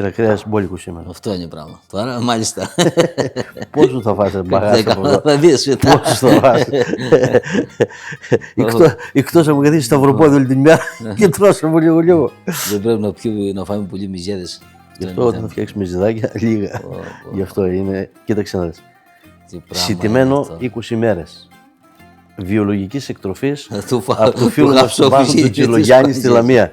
Πήρα κρέας μπόλικο σήμερα. Αυτό είναι πράγμα. Τώρα, μάλιστα. Πόσο θα φας μπαγάς από εδώ. Θα δεις μετά. Πόσο θα φας. Εκτός από γιατί σταυροπόδι όλη την ημέρα και τρως από λίγο. Δεν πρέπει να φάμε πολύ μυζέδες. Γι' αυτό όταν θα φτιάξεις μυζεδάκια, λίγα. Γι' αυτό είναι. Κοίταξε να δεις. Σιτημένο 20 μέρες. Βιολογικής εκτροφής από το φίλο μας του Βάσου του Τσιλογιάννη στη Λαμία.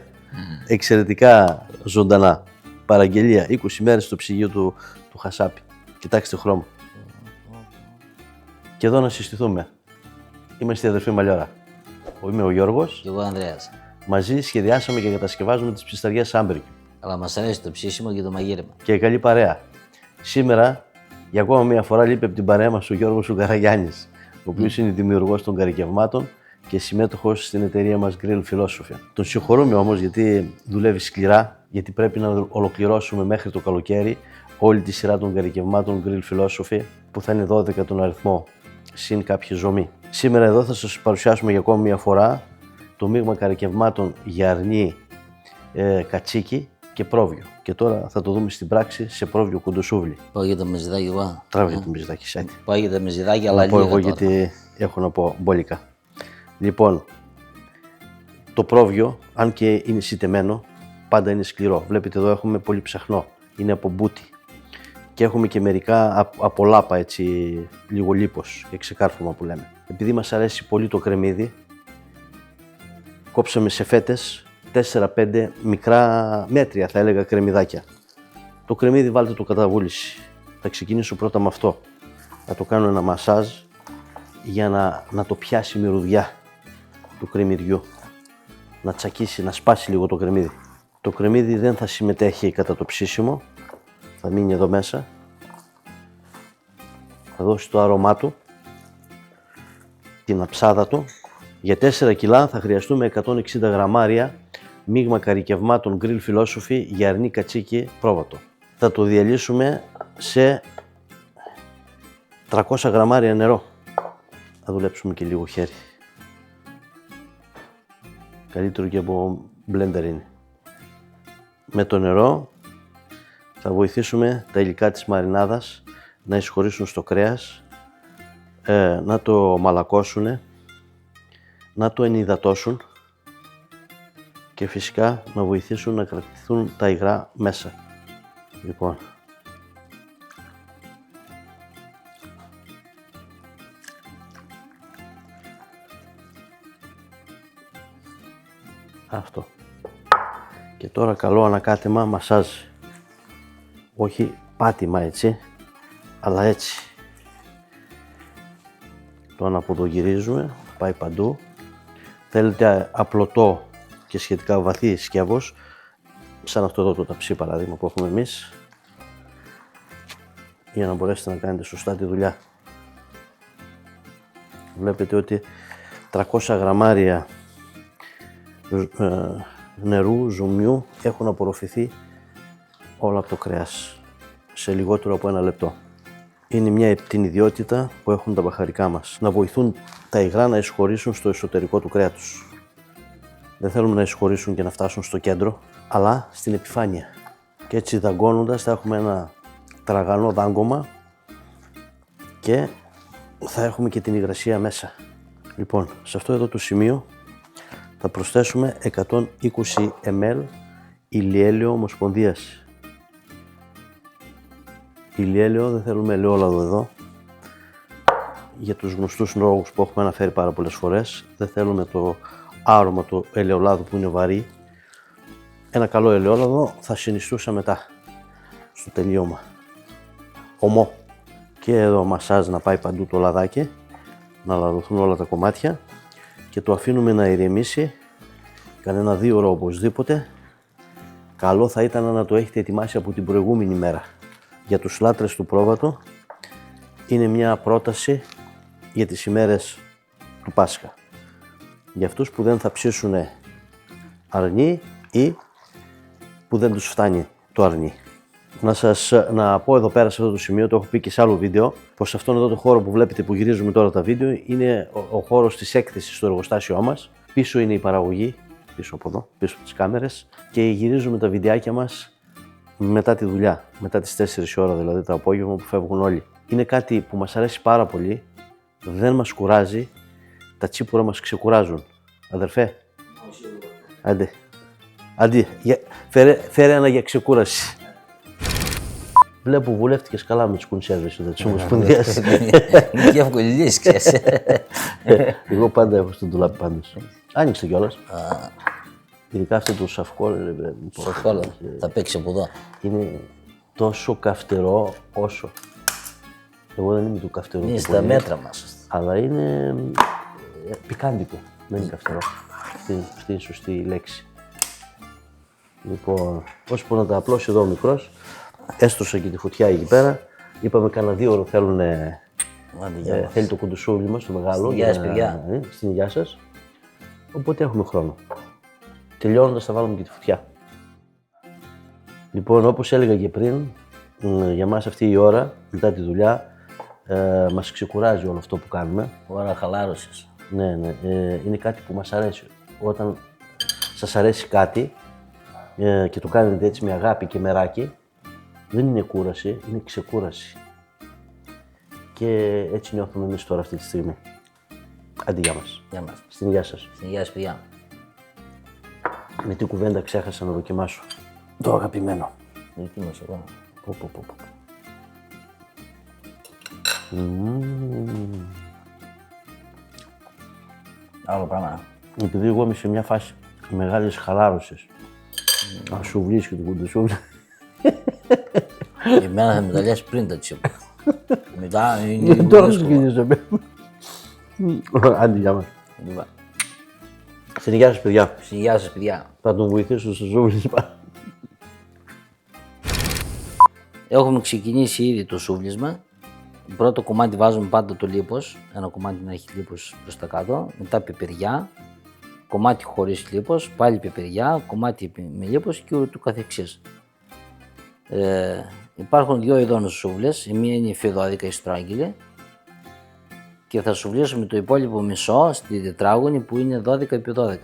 Εξαιρετικά ζωντανά. Παραγγελία 20 μέρες στο ψυγείο του Χασάπη. Κοιτάξτε χρώμα. Και εδώ να συστηθούμε. Είμαστε η αδερφή Μαλιόρα. Είμαι ο Γιώργος. Και εγώ Ανδρέας. Μαζί σχεδιάσαμε και κατασκευάζουμε τις ψισταριές Άμπρικ. Αλλά μας αρέσει το ψήσιμο και το μαγείρεμα. Και καλή παρέα. Σήμερα, για ακόμα μια φορά, λείπει από την παρέα μας ο Γιώργος Καραγιάννης, ο οποίος είναι δημιουργός των καρικευμάτων και συμμέτοχος στην εταιρεία μας Grill Philosophy. Τον συγχωρούμε όμως γιατί δουλεύει σκληρά, γιατί πρέπει να ολοκληρώσουμε μέχρι το καλοκαίρι όλη τη σειρά των καρικευμάτων Grill Philosophy, που θα είναι 12 τον αριθμό, συν κάποια ζωμή. Σήμερα εδώ θα σας παρουσιάσουμε για ακόμα μια φορά το μείγμα καρικευμάτων για αρνί, κατσίκι και πρόβιο. Και τώρα θα το δούμε στην πράξη σε πρόβιο κοντοσούβλι. Πάω για το μεζιδάκι εγώ. Τράβε για το μεζιδάκι σάτι. Πάω για το μεζιδάκι, αλλά λίγα εγώ γιατί έχω να πω μπόλικα. Λοιπόν, το πρόβιο, αν και είναι σιτεμένο, πάντα είναι σκληρό. Βλέπετε εδώ έχουμε πολύ ψαχνό. Είναι από μπούτι. Και έχουμε και μερικά από λάπα, έτσι, λίγο λίπος και ξεκάρφωμα που λέμε. Επειδή μας αρέσει πολύ το κρεμμύδι, κόψαμε σε φέτες 4-5 μικρά μέτρια, θα έλεγα, κρεμμυδάκια. Το κρεμμύδι βάλτε το κατά βούληση. Θα ξεκινήσω πρώτα με αυτό. Θα το κάνω ένα μασάζ για να το πιάσει η μυρωδιά του κρεμμυδιού. Να τσακίσει, να σπάσει λίγο το κρεμμύδι. Το κρεμμύδι δεν θα συμμετέχει κατά το ψήσιμο. Θα μείνει εδώ μέσα. Θα δώσει το άρωμά του, την αψάδα του. Για 4 κιλά θα χρειαστούμε 160 γραμμάρια μείγμα καρικευμάτων Grill Philosophy για αρνί, κατσίκι, πρόβατο. Θα το διαλύσουμε σε 300 γραμμάρια νερό. Θα δουλέψουμε και λίγο χέρι. Καλύτερο και από blender είναι. Με το νερό θα βοηθήσουμε τα υλικά της μαρινάδας να εισχωρήσουν στο κρέας, να το μαλακώσουν, να το ενυδατώσουν και φυσικά να βοηθήσουν να κρατηθούν τα υγρά μέσα. Λοιπόν, αυτό. Και τώρα καλό ανακάτεμα μασάζ. Όχι πάτημα έτσι, αλλά έτσι. Το αναποδογυρίζουμε, πάει παντού. Θέλετε απλωτό και σχετικά βαθύ σκεύος, σαν αυτό εδώ το ταψί παράδειγμα που έχουμε εμείς, για να μπορέσετε να κάνετε σωστά τη δουλειά. Βλέπετε ότι 300 γραμμάρια νερού, ζουμιού έχουν απορροφηθεί όλα από το κρέας σε λιγότερο από 1 λεπτό. Είναι μια την ιδιότητα που έχουν τα μπαχαρικά μας, να βοηθούν τα υγρά να εισχωρήσουν στο εσωτερικό του κρέατος. Δεν θέλουμε να εισχωρήσουν και να φτάσουν στο κέντρο, αλλά στην επιφάνεια. Και έτσι δαγκώνοντας θα έχουμε ένα τραγανό δάγκωμα και θα έχουμε και την υγρασία μέσα. Λοιπόν, σε αυτό εδώ το σημείο θα προσθέσουμε 120 ml ηλιέλαιο ομοσπονδίας. Ηλιέλαιο, δεν θέλουμε ελαιόλαδο εδώ, για τους γνωστούς λόγους που έχουμε αναφέρει πάρα πολλές φορές. Δεν θέλουμε το άρωμα του ελαιολάδου που είναι βαρύ. Ένα καλό ελαιόλαδο θα συνιστούσα μετά στο τελείωμα. Ομό. Και εδώ μασάζ να πάει παντού το λαδάκι, να λαδωθούν όλα τα κομμάτια και το αφήνουμε να ηρεμήσει κανένα 2 ώρες οπωσδήποτε. Καλό θα ήταν να το έχετε ετοιμάσει από την προηγούμενη μέρα. Για τους λάτρες του πρόβατου είναι μια πρόταση για τις ημέρες του Πάσχα. Για αυτούς που δεν θα ψήσουν αρνί ή που δεν τους φτάνει το αρνί. Να πω εδώ πέρα σε αυτό το σημείο, το έχω πει και σε άλλο βίντεο, πως σε αυτόν εδώ το χώρο που βλέπετε που γυρίζουμε τώρα τα βίντεο είναι ο χώρος της έκθεσης στο εργοστάσιό μας. Πίσω είναι η παραγωγή, πίσω από εδώ, πίσω από τις κάμερες, και γυρίζουμε τα βιντεάκια μας μετά τη δουλειά, μετά τις 4 ώρα δηλαδή το απόγευμα που φεύγουν όλοι. Είναι κάτι που μας αρέσει πάρα πολύ, δεν μας κουράζει, τα τσίπουρα μας ξεκουράζουν. Αδερφέ, άντε, φέρε ένα για ξεκούραση. Βλέπω βουλεύτηκες καλά με τις κονσέρβες της Ομοσπονδίας. Είναι και εύκολη λύση, ξέρεις. Εγώ πάντα έχω στο ντουλάπι πάντως. Άνοιξε κιόλας. Ειδικά αυτό το σαφκόλ. Σοφόλο, θα παίξει από εδώ. Είναι τόσο καυτερό όσο. Εγώ δεν είμαι του καυτερού. Είναι στα μέτρα μας. Αλλά είναι πικάντικο. Δεν είναι καυτερό. Αυτή είναι η σωστή λέξη. Λοιπόν, ώσπου να τα απλώσει εδώ ο μικρός, έστρωσα και τη φωτιά εκεί πέρα. Είπαμε κανένα 2 ώρο θέλει το κουντουσούβλι μας, το μεγάλο. Στην υγεία σας, παιδιά. Στην υγεία σας. Οπότε έχουμε χρόνο. Τελειώνοντας θα βάλουμε και τη φωτιά. Λοιπόν, όπως έλεγα και πριν, για μας αυτή η ώρα, μετά τη δουλειά, μας ξεκουράζει όλο αυτό που κάνουμε. Ώρα χαλάρωσης. Ναι, είναι κάτι που μας αρέσει. Όταν σας αρέσει κάτι και το κάνετε έτσι με αγάπη και μεράκι, δεν είναι κούραση, είναι ξεκούραση. Και έτσι νιώθουμε εμείς τώρα αυτή τη στιγμή. Άντε, γεια μας. Γεια μας. Στην υγεία σας. Στην υγεία σας, παιδιά. Με τι κουβέντα ξέχασα να δοκιμάσω. Το αγαπημένο. Δοκίμασε εγώ. Άλλο πράγμα. Επειδή εγώ είμαι σε μια φάση μεγάλης χαλάρωσης. Αν σου βρίσκει το κουντουσούβλι. Εμένα θα με τα λες πριν τα τσίπουρα. Μετά είναι λίγο Τώρα σου δύσκολο. κινείσαι. Άντε, γεια μας. Λοιπόν, Στην υγεία σας, παιδιά. στην υγεία σας, παιδιά. Θα τον βοηθήσω στο σούβλι. Έχουμε ξεκινήσει ήδη το σούβλισμα. Το πρώτο κομμάτι βάζουμε πάντα το λίπος. Ένα κομμάτι να έχει λίπος προς τα κάτω. Μετά πιπεριά. Κομμάτι χωρίς λίπος. Πάλι πιπεριά. Κομμάτι με λίπος και ούτω καθεξής. Υπάρχουν 2 ειδών σούβλες. Η μία είναι η φιδόδικα η στρόγγυλη. Και θα σουβλήσουμε το υπόλοιπο μισό στη τετράγωνη που είναι 12 επί 12.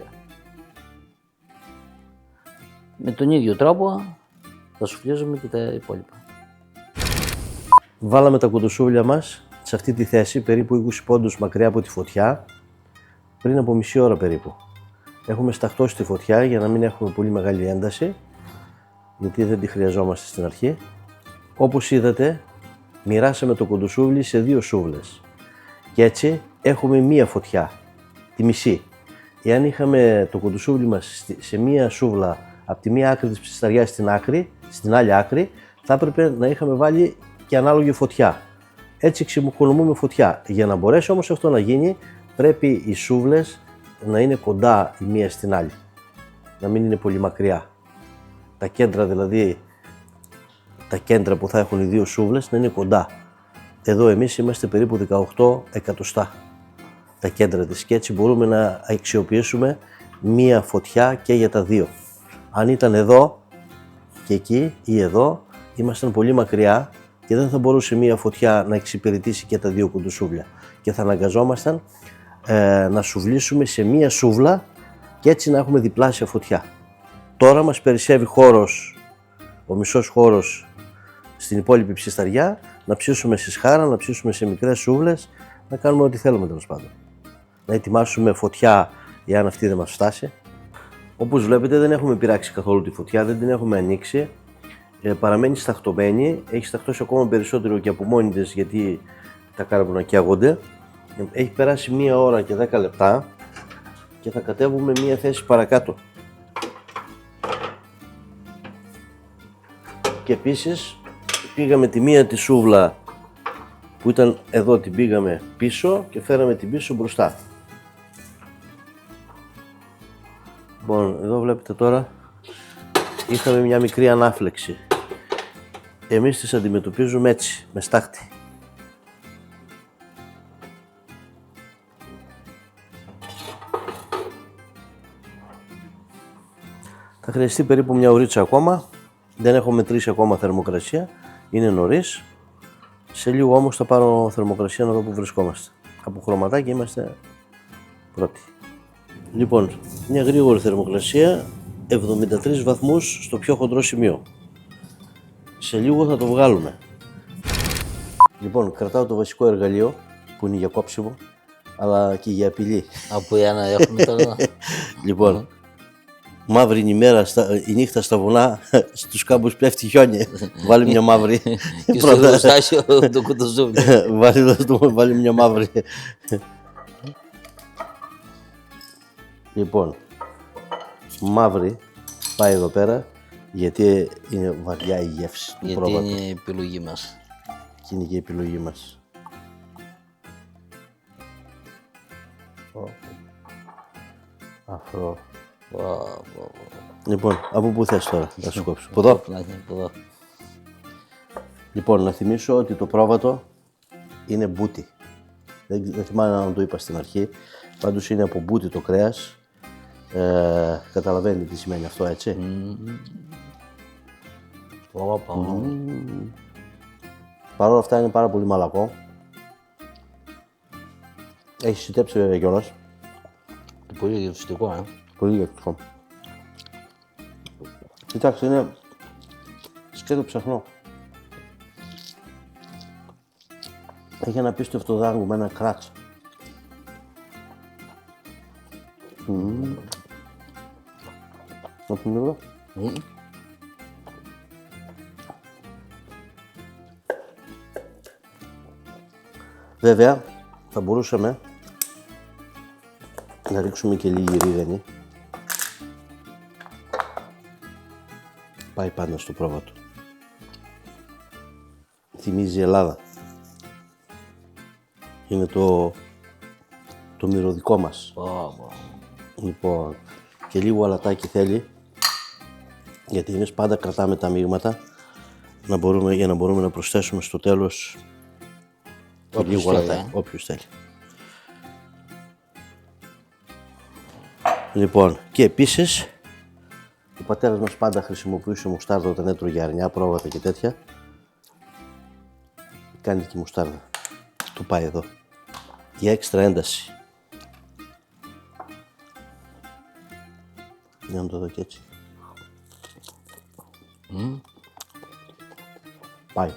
Με τον ίδιο τρόπο θα σουβλίζουμε και τα υπόλοιπα. Βάλαμε τα κουντουσούβλια μας σε αυτή τη θέση, περίπου 20 πόντους μακριά από τη φωτιά, πριν από μισή ώρα περίπου. Έχουμε σταχτώσει τη φωτιά για να μην έχουμε πολύ μεγάλη ένταση, γιατί δεν τη χρειαζόμαστε στην αρχή. Όπως είδατε, μοιράσαμε το κουντουσούβλι σε 2 σούβλες. Και έτσι έχουμε μία φωτιά, τη μισή. Εάν είχαμε το κουντουσούβλι μας σε μία σούβλα από τη μία άκρη της ψισταριάς στην άλλη άκρη, θα έπρεπε να είχαμε βάλει και ανάλογη φωτιά. Έτσι εξοικονομούμε φωτιά. Για να μπορέσει όμως αυτό να γίνει, πρέπει οι σούβλες να είναι κοντά η μία στην άλλη. Να μην είναι πολύ μακριά. Τα κέντρα δηλαδή, τα κέντρα που θα έχουν οι 2 σούβλες να είναι κοντά. Εδώ εμείς είμαστε περίπου 18 εκατοστά τα κέντρα της και έτσι μπορούμε να αξιοποιήσουμε μία φωτιά και για τα 2. Αν ήταν εδώ και εκεί ή εδώ, ήμασταν πολύ μακριά και δεν θα μπορούσε μία φωτιά να εξυπηρετήσει και τα 2 κουντουσούβλια και θα αναγκαζόμασταν να σουβλήσουμε σε μία σούβλα και έτσι να έχουμε διπλάσια φωτιά. Τώρα μας περισσεύει χώρος, ο μισός χώρος στην υπόλοιπη ψισταριά, να ψήσουμε σε σχάρα, να ψήσουμε σε μικρές σούβλες, να κάνουμε ό,τι θέλουμε τέλος πάντων. Να ετοιμάσουμε φωτιά εάν αυτή δεν μας φτάσει. Όπως βλέπετε δεν έχουμε πειράξει καθόλου τη φωτιά, δεν την έχουμε ανοίξει. Παραμένει σταχτωμένη, έχει σταχτώσει ακόμα περισσότερο και από μόνη της γιατί τα κάρβουνα καίγονται. Έχει περάσει 1 ώρα και 10 λεπτά και θα κατέβουμε μία θέση παρακάτω. Και επίσης πήγαμε τη μία τη σούβλα που ήταν εδώ, την πήγαμε πίσω και φέραμε την πίσω μπροστά. Λοιπόν, εδώ βλέπετε τώρα είχαμε μια μικρή ανάφλεξη. Εμείς τις αντιμετωπίζουμε έτσι, με στάχτη. Θα χρειαστεί περίπου 1 ωρίτσα ακόμα. Δεν έχω μετρήσει ακόμα θερμοκρασία, είναι νωρίς. Σε λίγο όμως θα πάρω θερμοκρασία να δω που βρισκόμαστε. Από χρωματάκι είμαστε πρώτοι. Λοιπόν, μια γρήγορη θερμοκρασία, 73 βαθμούς στο πιο χοντρό σημείο. Σε λίγο θα το βγάλουμε. Λοιπόν, κρατάω το βασικό εργαλείο που είναι για κόψιμο, αλλά και για απειλή. Από για να έχουμε τώρα. Λοιπόν, μαύρη είναι η μέρα, η νύχτα στα βουνά, στους κάμπους πέφτει χιόνι. Βάλει μια μαύρη. Και στο εργοστάσιο το κουτοζούβλι. Βάλει μια μαύρη. Λοιπόν, μαύρη πάει εδώ πέρα, γιατί είναι βαριά η γεύση του Γιατί πρόβατου. είναι η επιλογή μας. Και είναι και η επιλογή μας. Αφρό. Λοιπόν, από πού θες τώρα να σου κόψω? Από εδώ. Από εδώ. Λοιπόν, να θυμίσω ότι το πρόβατο είναι μπούτι. Δεν θυμάμαι αν το είπα στην αρχή. Πάντως είναι από μπούτι το κρέας. Καταλαβαίνετε τι σημαίνει αυτό, έτσι. Παρ' όλα αυτά είναι πάρα πολύ μαλακό. Έχει συντέψει βέβαια κιόλας. Πολύ γευστικό, Πολύ γευστικό. Κοιτάξτε, είναι σκέτο ψαχνό. Έχει ένα απίστευτο δάγκο με ένα κράτς. Να πούμε εδώ. Βέβαια, θα μπορούσαμε να ρίξουμε και λίγη ρίγανη. Πάει πάντα στο πρόβατο. Θυμίζει η Ελλάδα. Είναι το μυρωδικό μας. Λοιπόν, και λίγο αλατάκι θέλει, γιατί εμείς πάντα κρατάμε τα μείγματα για να μπορούμε να προσθέσουμε στο τέλος και λίγο αλατάκι, όποιος θέλει. Λοιπόν, και επίσης, ο πατέρας μας πάντα χρησιμοποιούσε μουστάρδα όταν έτρωγε αρνιά, πρόβατα και τέτοια. Κάνει και μουστάρδα. Του πάει εδώ. Για έξτρα ένταση. Για να το δω και έτσι. Πάει.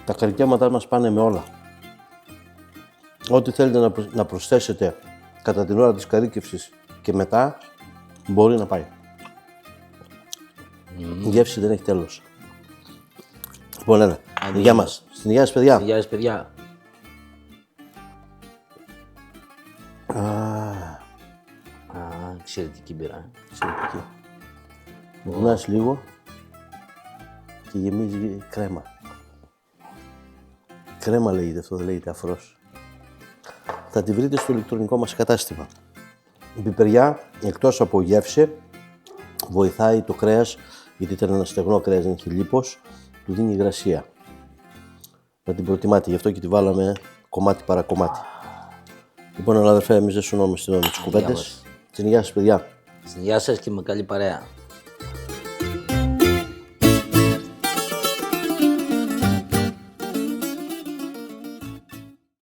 Τα καρικέματά μας πάνε με όλα. Ό,τι θέλετε να προσθέσετε κατά την ώρα της καρύκευσης και μετά, μπορεί να πάει. Η γεύση δεν έχει τέλος. Λοιπόν, έλα. Γεια μας. Στην υγεία σας, παιδιά. Γεια σας, παιδιά. Εξαιρετική μπύρα. Εξαιρετική. Βουνάς λίγο και γεμίζει κρέμα. Κρέμα λέγεται αυτό, δεν λέγεται αφρός. Θα τη βρείτε στο ηλεκτρονικό μας κατάστημα. Η πιπεριά, εκτός από γεύση, βοηθάει το κρέας, γιατί ήταν ένα στεγνό κρέας, δεν έχει λίπος, του δίνει υγρασία. Να την προτιμάτε, γι' αυτό και τη βάλαμε κομμάτι παρά κομμάτι. Λοιπόν, αδερφέ, εμείς δεν σωνόμαστε με τις κουβέντες. Στην υγεία σας, παιδιά. Στην υγεία σας και με καλή παρέα.